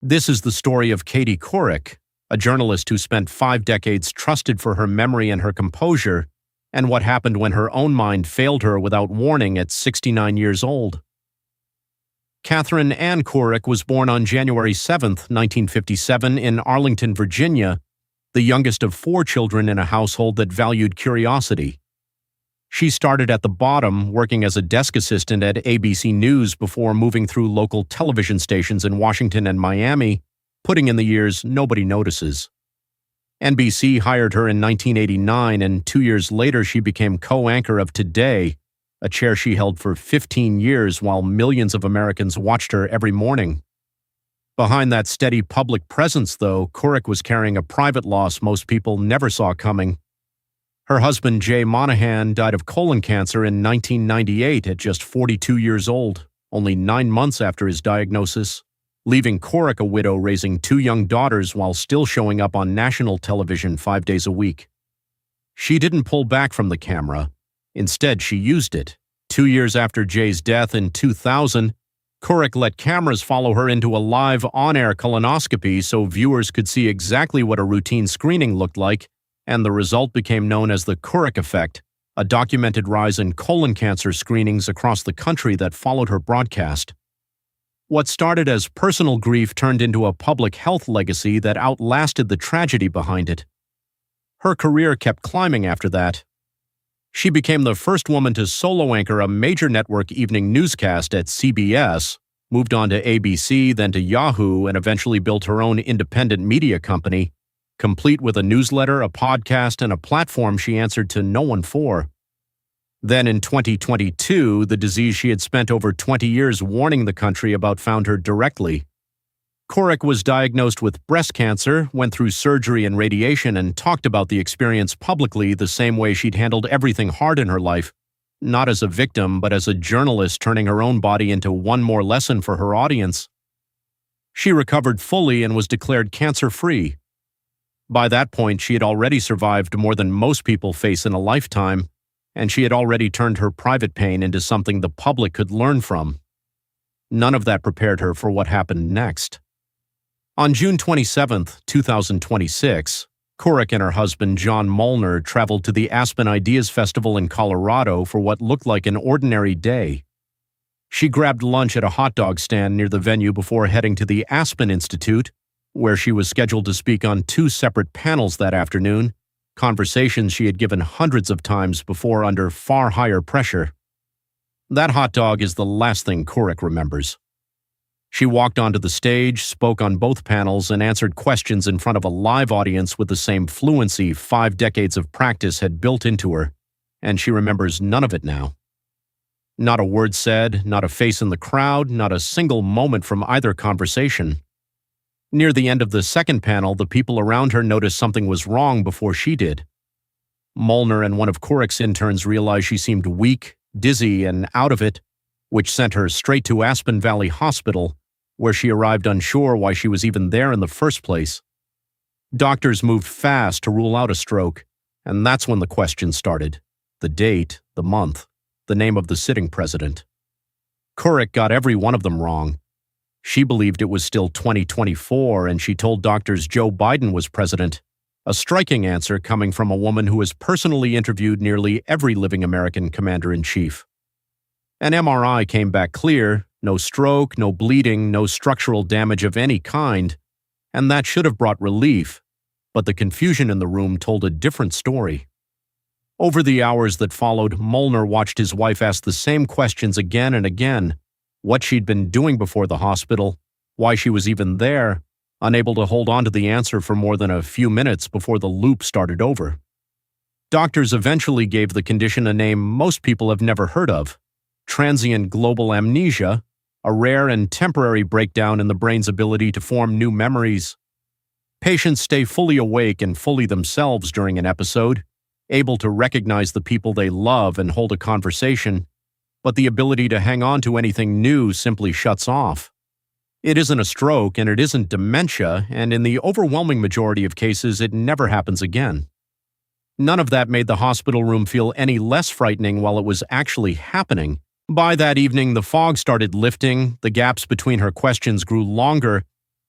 This is the story of Katie Couric, a journalist who spent 5 decades trusted for her memory and her composure, and what happened when her own mind failed her without warning at 69 years old. Catherine Ann Couric was born on January 7, 1957, in Arlington, Virginia, the youngest of 4 children in a household that valued curiosity. She started at the bottom, working as a desk assistant at ABC News before moving through local television stations in Washington and Miami, putting in the years nobody notices. NBC hired her in 1989, and 2 years later she became co-anchor of Today, a chair she held for 15 years while millions of Americans watched her every morning. Behind that steady public presence, though, Couric was carrying a private loss most people never saw coming. Her husband, Jay Monahan, died of colon cancer in 1998 at just 42 years old, only 9 months after his diagnosis, leaving Couric a widow raising 2 young daughters while still showing up on national television 5 days a week. She didn't pull back from the camera. Instead, she used it. 2 years after Jay's death in 2000, Couric let cameras follow her into a live on-air colonoscopy so viewers could see exactly what a routine screening looked like, and the result became known as the Couric effect, a documented rise in colon cancer screenings across the country that followed her broadcast. What started as personal grief turned into a public health legacy that outlasted the tragedy behind it. Her career kept climbing after that. She became the first woman to solo anchor a major network evening newscast at CBS, moved on to ABC, then to Yahoo, and eventually built her own independent media company, complete with a newsletter, a podcast, and a platform she answered to no one for. Then in 2022, the disease she had spent over 20 years warning the country about found her directly. Couric was diagnosed with breast cancer, went through surgery and radiation, and talked about the experience publicly the same way she'd handled everything hard in her life, not as a victim, but as a journalist turning her own body into one more lesson for her audience. She recovered fully and was declared cancer-free. By that point, she had already survived more than most people face in a lifetime, and she had already turned her private pain into something the public could learn from. None of that prepared her for what happened next. On June 27, 2026, Couric and her husband, John Molnar, traveled to the Aspen Ideas Festival in Colorado for what looked like an ordinary day. She grabbed lunch at a hot dog stand near the venue before heading to the Aspen Institute, where she was scheduled to speak on 2 separate panels that afternoon, conversations she had given hundreds of times before under far higher pressure. That hot dog is the last thing Couric remembers. She walked onto the stage, spoke on both panels, and answered questions in front of a live audience with the same fluency 5 decades of practice had built into her, and she remembers none of it now. Not a word said, not a face in the crowd, not a single moment from either conversation. Near the end of the second panel, the people around her noticed something was wrong before she did. Molnar and one of Couric's interns realized she seemed weak, dizzy, and out of it, which sent her straight to Aspen Valley Hospital, where she arrived unsure why she was even there in the first place. Doctors moved fast to rule out a stroke, and that's when the questions started. The date, the month, the name of the sitting president. Couric got every one of them wrong. She believed it was still 2024, and she told doctors Joe Biden was president, a striking answer coming from a woman who has personally interviewed nearly every living American commander-in-chief. An MRI came back clear, no stroke, no bleeding, no structural damage of any kind, and that should have brought relief, but the confusion in the room told a different story. Over the hours that followed, Molnar watched his wife ask the same questions again and again, what she'd been doing before the hospital, why she was even there, unable to hold on to the answer for more than a few minutes before the loop started over. Doctors eventually gave the condition a name most people have never heard of: transient global amnesia, a rare and temporary breakdown in the brain's ability to form new memories. Patients stay fully awake and fully themselves during an episode, able to recognize the people they love and hold a conversation, but the ability to hang on to anything new simply shuts off. It isn't a stroke and it isn't dementia, and in the overwhelming majority of cases, it never happens again. None of that made the hospital room feel any less frightening while it was actually happening. By that evening, the fog started lifting, the gaps between her questions grew longer,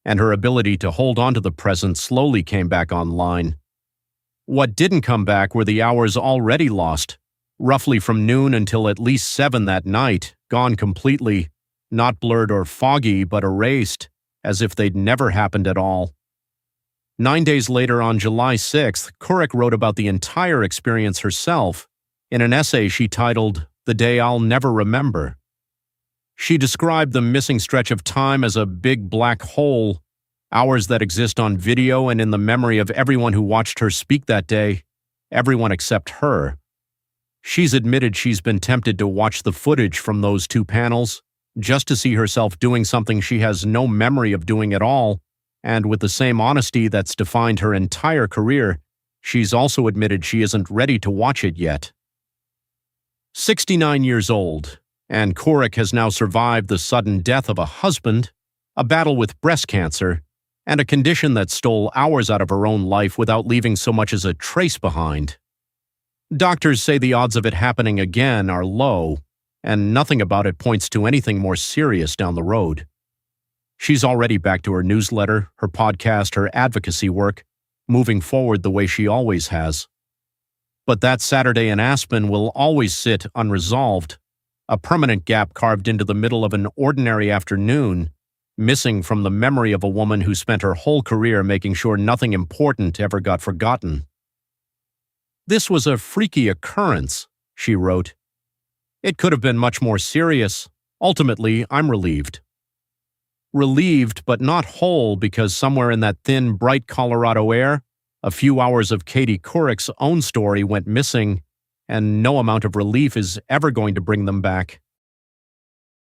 and her ability to hold on to the present slowly came back online. What didn't come back were the hours already lost, roughly from noon until at least 7 that night, gone completely, not blurred or foggy, but erased, as if they'd never happened at all. 9 days later, on July 6th, Couric wrote about the entire experience herself in an essay she titled "The Day I'll Never Remember." She described the missing stretch of time as a big black hole, hours that exist on video and in the memory of everyone who watched her speak that day, everyone except her. She's admitted she's been tempted to watch the footage from those 2 panels, just to see herself doing something she has no memory of doing at all, and with the same honesty that's defined her entire career, she's also admitted she isn't ready to watch it yet. 69 years old, and Couric has now survived the sudden death of a husband, a battle with breast cancer, and a condition that stole hours out of her own life without leaving so much as a trace behind. Doctors say the odds of it happening again are low, and nothing about it points to anything more serious down the road. She's already back to her newsletter, her podcast, her advocacy work, moving forward the way she always has. But that Saturday in Aspen will always sit unresolved, a permanent gap carved into the middle of an ordinary afternoon, missing from the memory of a woman who spent her whole career making sure nothing important ever got forgotten. "This was a freaky occurrence," she wrote. "It could have been much more serious. Ultimately, I'm relieved. Relieved, but not whole, because somewhere in that thin, bright Colorado air, a few hours of Katie Couric's own story went missing, and no amount of relief is ever going to bring them back."